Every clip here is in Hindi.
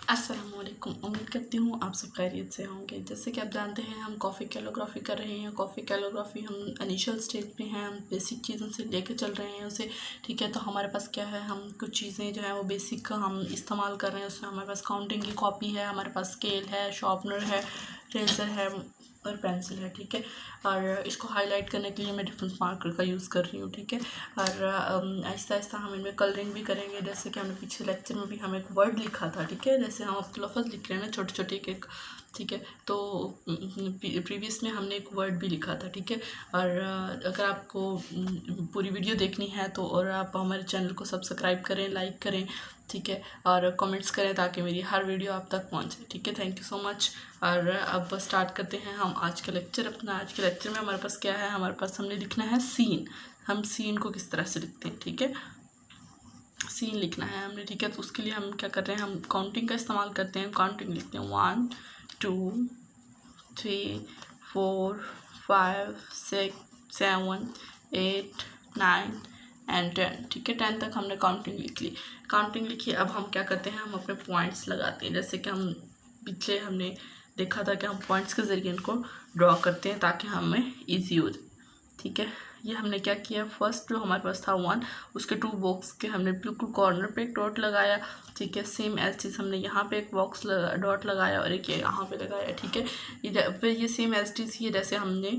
अस्सलामुअलैकुम। उम्मीद करती हूँ आप सब खैरियत से होंगे। जैसे कि आप जानते हैं हम कॉफ़ी कैलोग्राफी कर रहे हैं। कॉफ़ी कैलोग्राफी हम इनिशियल स्टेज पे हैं, हम बेसिक चीज़ों से लेके चल रहे हैं उसे। ठीक है, तो हमारे पास क्या है, हम कुछ चीज़ें जो है वो बेसिक का हम इस्तेमाल कर रहे हैं। उसमें हमारे पास काउंटिंग की कॉपी है, हमारे पास स्केल है, शार्पनर है, रेजर है और पेंसिल है। ठीक है, और इसको हाईलाइट करने के लिए मैं डिफरेंट मार्कर का यूज़ कर रही हूँ। ठीक है, और आहिस्ता आहिस्ता हम इनमें कलरिंग भी करेंगे। जैसे कि हमने पिछले लेक्चर में भी हम एक वर्ड लिखा था। ठीक है, जैसे हम अब लफ्ज़ लिख रहे हैं ना, छोटे छोटे एक। ठीक है, तो प्रीवियस में हमने एक वर्ड भी लिखा था। ठीक है, और अगर आपको पूरी वीडियो देखनी है तो और आप हमारे चैनल को सब्सक्राइब करें, लाइक करें। ठीक है, और कमेंट्स करें ताकि मेरी हर वीडियो आप तक पहुंचे। ठीक है, थैंक यू सो मच। और अब स्टार्ट करते हैं हम आज का लेक्चर अपना। आज के लेक्चर में हमारे पास क्या है, हमारे पास हमने लिखना है सीन। हम सीन को किस तरह से लिखते हैं। ठीक है, सीन लिखना है हमने। ठीक है, तो उसके लिए हम क्या कर रहे हैं, हम काउंटिंग का इस्तेमाल करते हैं। काउंटिंग लिखते हैं 1 2 3 4 5 6 7 8 9 एंड 10। ठीक है, 10 तक हमने काउंटिंग लिख ली। काउंटिंग लिखी, अब हम क्या करते हैं, हम अपने पॉइंट्स लगाते हैं। जैसे कि हम पिछले हमने देखा था कि हम पॉइंट्स के ज़रिए इनको ड्रॉ करते हैं ताकि हमें ईजी हो जाए। ठीक है, ये हमने क्या किया, फर्स्ट जो हमारे पास था 1, उसके 2 बॉक्स के हमने बिल्कुल कॉर्नर पे एक डॉट लगाया। ठीक है, सेम एज चीज़ हमने यहाँ पे एक बॉक्स डॉट लगाया और एक ये यहाँ पे लगाया। ठीक है, फिर ये सेम एज चीज़ ये जैसे हमने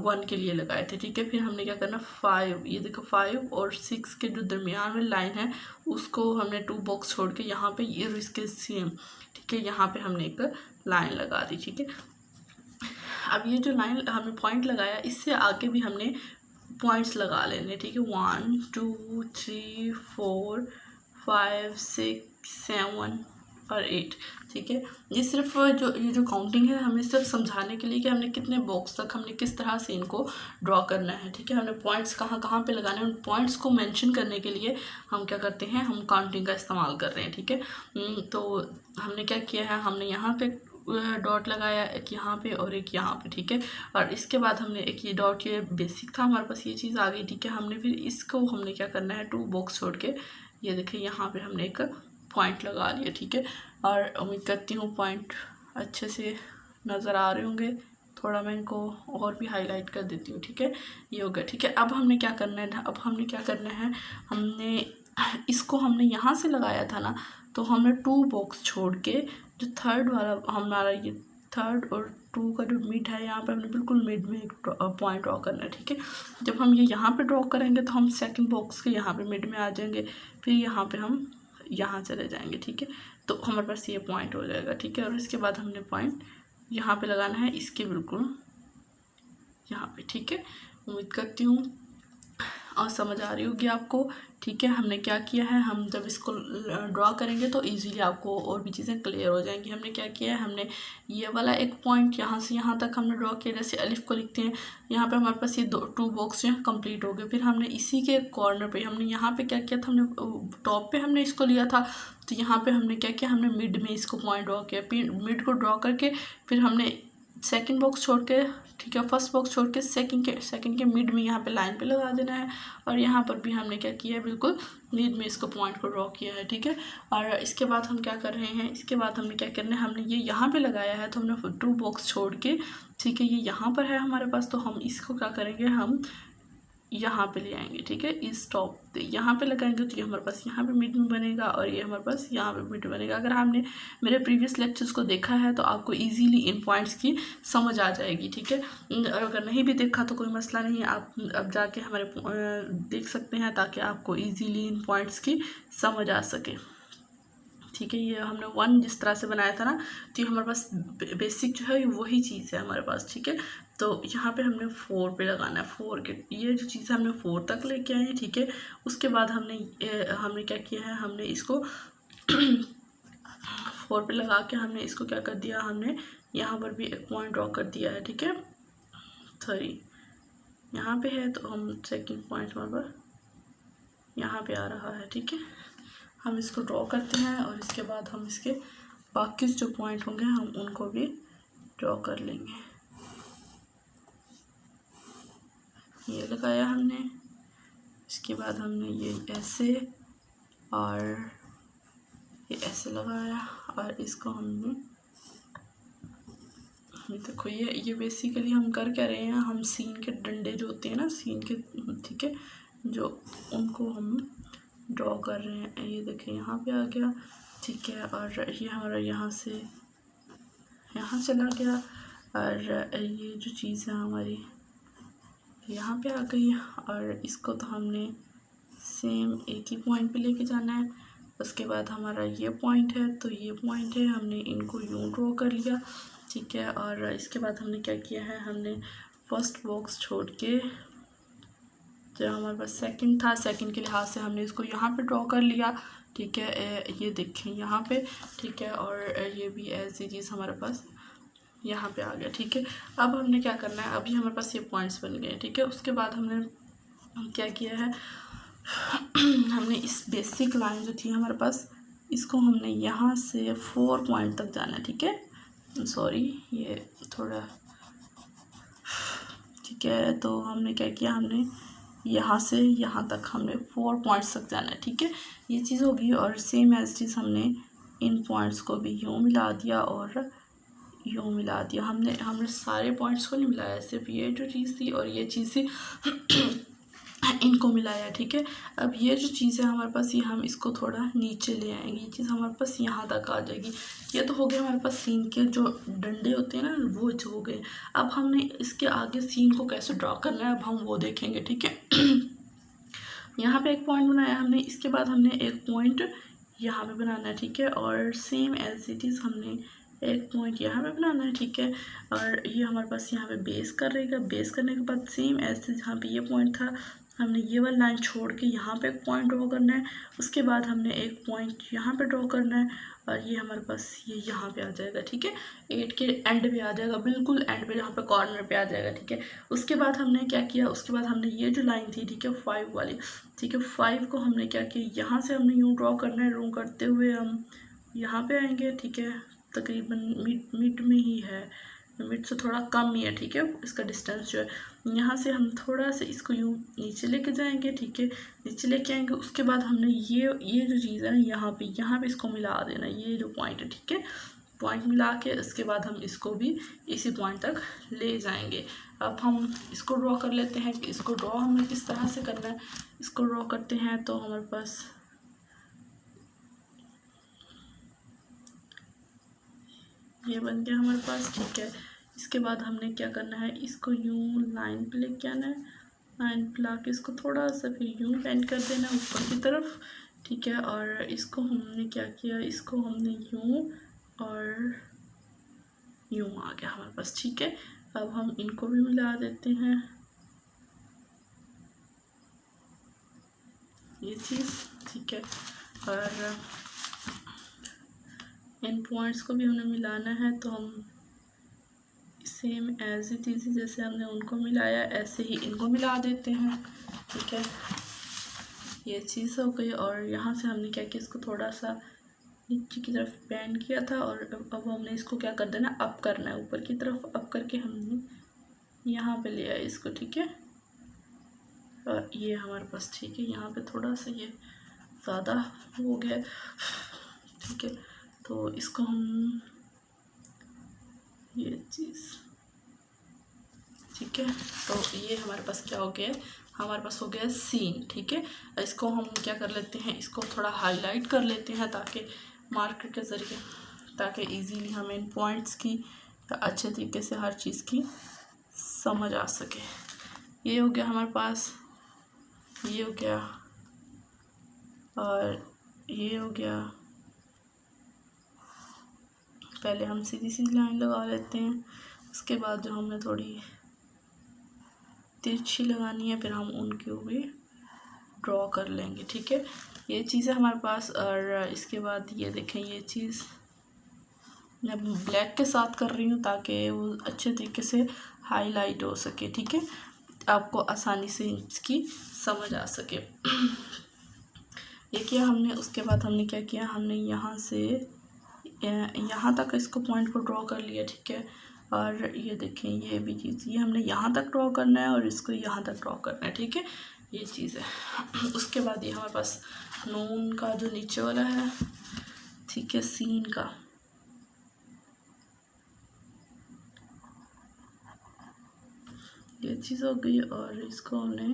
1 के लिए लगाए थे। ठीक है, फिर हमने क्या करना, 5, ये देखो 5 और 6 के जो दरमियान में लाइन है उसको हमने 2 बॉक्स छोड़ के यहाँ पे ये इसके सेम। ठीक है, यहाँ पे हमने एक लाइन लगा दी। ठीक है, अब ये जो लाइन हमने पॉइंट लगाया, इससे आगे भी हमने पॉइंट्स लगा लेने। ठीक है, 1 2 3 4 5 6 7 और 8। ठीक है, ये सिर्फ ये जो काउंटिंग है हमें सिर्फ समझाने के लिए कि हमने कितने बॉक्स तक हमने किस तरह से इनको ड्रॉ करना है। ठीक है, हमने पॉइंट्स कहाँ कहाँ पे लगाने हैं, उन पॉइंट्स को मेंशन करने के लिए हम क्या करते हैं, हम काउंटिंग का इस्तेमाल कर रहे हैं। ठीक है, तो हमने क्या किया है, हमने यहाँ पे डॉट लगाया, एक यहाँ पे और एक यहाँ पे। ठीक है, और इसके बाद हमने एक ये डॉट, ये बेसिक था हमारे पास, ये चीज़ आ गई। ठीक है, हमने फिर इसको हमने क्या करना है, 2 बॉक्स छोड़ के ये देखिए यहाँ पे हमने एक पॉइंट लगा लिया। ठीक है, और उम्मीद करती हूँ पॉइंट अच्छे से नज़र आ रहे होंगे। थोड़ा मैं इनको और भी हाईलाइट कर देती हूँ। ठीक है, ये हो गया। ठीक है, अब हमने क्या करना है, अब हमने क्या करना है, हमने इसको हमने यहाँ से लगाया था ना, तो हमने 2 बॉक्स छोड़ के जो थर्ड वाला हमारा ये थर्ड और 2 का जो मिड है, यहाँ पे हमने बिल्कुल मिड में एक पॉइंट ड्रॉ करना है। ठीक है, जब हम ये यहाँ पे ड्रॉ करेंगे तो हम सेकंड बॉक्स के यहाँ पे मिड में आ जाएंगे, फिर यहाँ पे हम यहाँ चले जाएंगे। ठीक है, तो हमारे पास ये पॉइंट हो जाएगा। ठीक है, और इसके बाद हमने पॉइंट यहाँ पे लगाना है, इसके बिल्कुल यहाँ पे। ठीक है, उम्मीद करती हूँ और समझ आ रही होगी आपको। ठीक है, हमने क्या किया है, हम जब इसको ड्रॉ करेंगे तो इजीली आपको और भी चीज़ें क्लियर हो जाएंगी। हमने क्या किया है, हमने ये वाला एक पॉइंट यहाँ से यहाँ तक हमने ड्रॉ किया। जैसे अलिफ को लिखते हैं, यहाँ पे हमारे पास ये 2 बॉक्स जो हैं कंप्लीट हो गए। फिर हमने इसी के कॉर्नर पे हमने यहाँ पे क्या किया था, हमने टॉप पे हमने इसको लिया था, तो यहाँ पे हमने क्या किया, हमने मिड में इसको पॉइंट ड्रॉ किया। फिर मिड को ड्रॉ करके फिर हमने सेकंड बॉक्स छोड़ के, ठीक है, फर्स्ट बॉक्स छोड़ के सेकंड के मिड में यहाँ पे लाइन पे लगा देना है। और यहाँ पर भी हमने क्या किया है, बिल्कुल मिड में इसको पॉइंट को ड्रॉ किया है। ठीक है, और इसके बाद हम क्या कर रहे हैं, इसके बाद हमने क्या करना है, हमने ये यहाँ पे लगाया है तो हमने 2 बॉक्स छोड़ के, ठीक है, ये यहाँ पर है हमारे पास, तो हम इसको क्या करेंगे, हम यहाँ पे ले आएंगे। ठीक है, इस टॉप पे यहाँ पे लगाएंगे तो ये हमारे पास यहाँ पे मिड में बनेगा और ये हमारे पास यहाँ पे मिड बनेगा। अगर आपने मेरे प्रीवियस लेक्चर्स को देखा है तो आपको इजीली इन पॉइंट्स की समझ आ जाएगी। ठीक है, और अगर नहीं भी देखा तो कोई मसला नहीं, आप अब जाके हमारे देख सकते हैं ताकि आपको ईजीली इन पॉइंट्स की समझ आ सके। ठीक है, ये हमने 1 जिस तरह से बनाया था ना, तो ये हमारे पास बेसिक जो है वही चीज़ है हमारे पास। ठीक है, तो यहाँ पे हमने 4 पे लगाना है, 4 के ये जो चीज़ हमने 4 तक लेके आए हैं। ठीक है, उसके बाद हमने क्या किया है, हमने इसको 4 पे लगा के हमने इसको क्या कर दिया, हमने यहाँ पर भी एक पॉइंट ड्रॉ कर दिया है। ठीक है, 3 यहाँ पे है तो हम सेकंड पॉइंट हमारे पास यहाँ पे आ रहा है। ठीक है, हम इसको ड्रॉ करते हैं और इसके बाद हम इसके बाकी जो पॉइंट होंगे हम उनको भी ड्रॉ कर लेंगे। ये लगाया हमने, इसके बाद हमने ये ऐसे और ये ऐसे लगाया। और इसको हमने देखो ये बेसिकली हम कर क्या रहे हैं, हम सीन के डंडे जो होते हैं ना सीन के, ठीक है, जो उनको हम ड्रॉ कर रहे हैं। ये देखें यहाँ पे आ गया, ठीक है, और ये हमारा यहाँ से यहाँ चला गया, और ये जो चीज़ है हमारी यहाँ पे आ गई, और इसको तो हमने सेम एक ही पॉइंट पे लेके जाना है। उसके बाद हमारा ये पॉइंट है, तो ये पॉइंट है, हमने इनको यूँ ड्रॉ कर लिया, ठीक है। और इसके बाद हमने क्या किया है, हमने फर्स्ट बॉक्स छोड़ के जो हमारे पास सेकंड था, सेकंड के लिहाज से हमने इसको यहाँ पे ड्रॉ कर लिया, ठीक है। ये देखें यहाँ पे, ठीक है, और ये भी ऐसी चीज़ हमारे पास यहाँ पे आ गया, ठीक है। अब हमने क्या करना है, अभी हमारे पास ये पॉइंट्स बन गए, ठीक है। उसके बाद हमने क्या किया है, हमने इस बेसिक लाइन जो थी हमारे पास, इसको हमने यहाँ से 4 पॉइंट तक जाना है, ठीक है। सॉरी, ये थोड़ा, ठीक है। तो हमने क्या किया, हमने यहाँ से यहाँ तक हमने 4 पॉइंट्स तक जाना है, ठीक है। ये चीज़ होगी, और सेम एज चीज़ हमने इन पॉइंट्स को भी यूँ मिला दिया और यूँ मिला दिया। हमने सारे पॉइंट्स को नहीं मिलाया, सिर्फ ये जो चीज़ थी और ये चीज़ थी इनको मिलाया, ठीक है। अब ये जो चीज़ है हमारे पास, ये हम इसको थोड़ा नीचे ले आएंगे, ये चीज़ हमारे पास यहाँ तक आ जाएगी। ये तो हो गया हमारे पास सीन के जो डंडे होते हैं ना, वो हो गए। अब हमने इसके आगे सीन को कैसे ड्रॉ करना है, अब हम वो देखेंगे, ठीक है। यहाँ पे एक पॉइंट बनाया हमने, इसके बाद हमने एक पॉइंट यहाँ पे बनाना है, ठीक है। और सेम एज इट इज़ हमने एक पॉइंट यहाँ पे बनाना है, ठीक है। और ये हमारे पास यहाँ पे बेस कर रहेगा, बेस करने के बाद सेम ऐसे जहाँ पे ये पॉइंट था, हमने ये वाला लाइन छोड़ के यहाँ पे एक पॉइंट ड्रॉ करना है। उसके बाद हमने एक पॉइंट यहाँ पे ड्रॉ करना है, और ये हमारे पास ये यहाँ पे आ जाएगा, ठीक है। 8 के एंड पे आ जाएगा, बिल्कुल एंड पे, यहाँ पे कॉर्नर पे आ जाएगा, ठीक है। उसके बाद हमने क्या किया, उसके बाद हमने ये जो लाइन थी, ठीक है, 5 वाली, ठीक है, 5 को हमने क्या किया, यहाँ से हमने यूँ ड्रॉ करना है, ड्रॉ करते हुए हम यहाँ पे आएंगे, ठीक है। तकरीबन मिड में ही है, मिड से थोड़ा कम ही है, ठीक है, इसका डिस्टेंस जो है। यहाँ से हम थोड़ा सा इसको यूँ नीचे लेके जाएंगे, ठीक है, नीचे लेके आएंगे। उसके बाद हमने ये जो चीज़ है ना, यहाँ पे इसको मिला देना, ये जो पॉइंट है, ठीक है, पॉइंट मिला के उसके बाद हम इसको भी इसी पॉइंट तक ले जाएंगे। अब हम इसको ड्रॉ कर लेते हैं कि इसको ड्रॉ हमें किस तरह से करना है। इसको ड्रॉ करते हैं तो हमारे पास ये बन गया हमारे पास, ठीक है। इसके बाद हमने क्या करना है, इसको यूँ लाइन पे लेके आना है, लाइन पे ला के इसको थोड़ा सा फिर यूँ बेंड कर देना ऊपर की तरफ, ठीक है। और इसको हमने क्या किया, इसको हमने यूँ और यूँ आ गया हमारे पास, ठीक है। अब हम इनको भी मिला देते हैं, ये चीज़, ठीक है। और इन पॉइंट्स को भी हमें मिलाना है, तो हम सेम एज इट इज़ जैसे हमने उनको मिलाया ऐसे ही इनको मिला देते हैं, ठीक है। ये चीज़ हो गई। और यहाँ से हमने क्या किया, इसको थोड़ा सा नीचे की तरफ बेंड किया था, और अब हमने इसको क्या कर देना, अप करना है, ऊपर की तरफ अप करके हमने यहाँ पे ले आए इसको, ठीक है। और ये हमारे पास, ठीक है, यहाँ पे थोड़ा सा ये ज़्यादा हो गया, ठीक है। तो इसको हम ये चीज़, ठीक है। तो ये हमारे पास क्या हो गया, हमारे पास हो गया सीन, ठीक है। इसको हम क्या कर लेते हैं, इसको थोड़ा हाईलाइट कर लेते हैं ताकि मार्कर के ज़रिए, ताकि इजीली हमें इन पॉइंट्स की अच्छे तरीके से हर चीज़ की समझ आ सके। ये हो गया हमारे पास, ये हो गया, और ये हो गया। पहले हम सीधी सीधी लाइन लगा लेते हैं, उसके बाद जो हमने थोड़ी तिरछी लगानी है, फिर हम उनके भी ड्रॉ कर लेंगे, ठीक है। ये चीज़ है हमारे पास। और इसके बाद ये देखें, ये चीज़ मैं ब्लैक के साथ कर रही हूँ ताकि वो अच्छे तरीके से हाईलाइट हो सके, ठीक है, आपको आसानी से इसकी समझ आ सके। ये किया हमने। उसके बाद हमने क्या किया, हमने यहाँ से यहाँ तक इसको पॉइंट को ड्रॉ कर लिया, ठीक है। और ये देखें, ये भी चीज़, ये हमने यहाँ तक ड्रॉ करना है और इसको यहाँ तक ड्रॉ करना है, ठीक है, ये चीज़ है। उसके बाद ये हमारे पास नून का जो नीचे वाला है, ठीक है, सीन का, ये चीज़ हो गई। और इसको हमने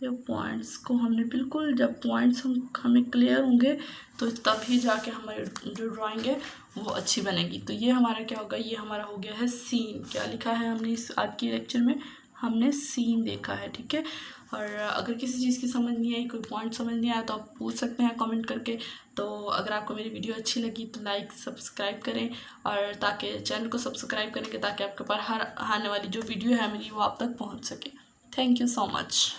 ये पॉइंट्स को हमने बिल्कुल, जब पॉइंट्स हमें क्लियर होंगे तो तभी जाके हमारी जो ड्राइंग है वो अच्छी बनेगी। तो ये हमारा क्या होगा, ये हमारा हो गया है सीन। क्या लिखा है हमने इस आज की लेक्चर में, हमने सीन देखा है, ठीक है। और अगर किसी चीज़ की समझ नहीं आई, कोई पॉइंट समझ नहीं आया तो आप पूछ सकते हैं कमेंट करके। तो अगर आपको मेरी वीडियो अच्छी लगी तो लाइक सब्सक्राइब करें, और ताकि चैनल को सब्सक्राइब करेंगे ताकि आपके पास हर आने वाली जो वीडियो है मेरी वो आप तक पहुँच सके। Thank you so much.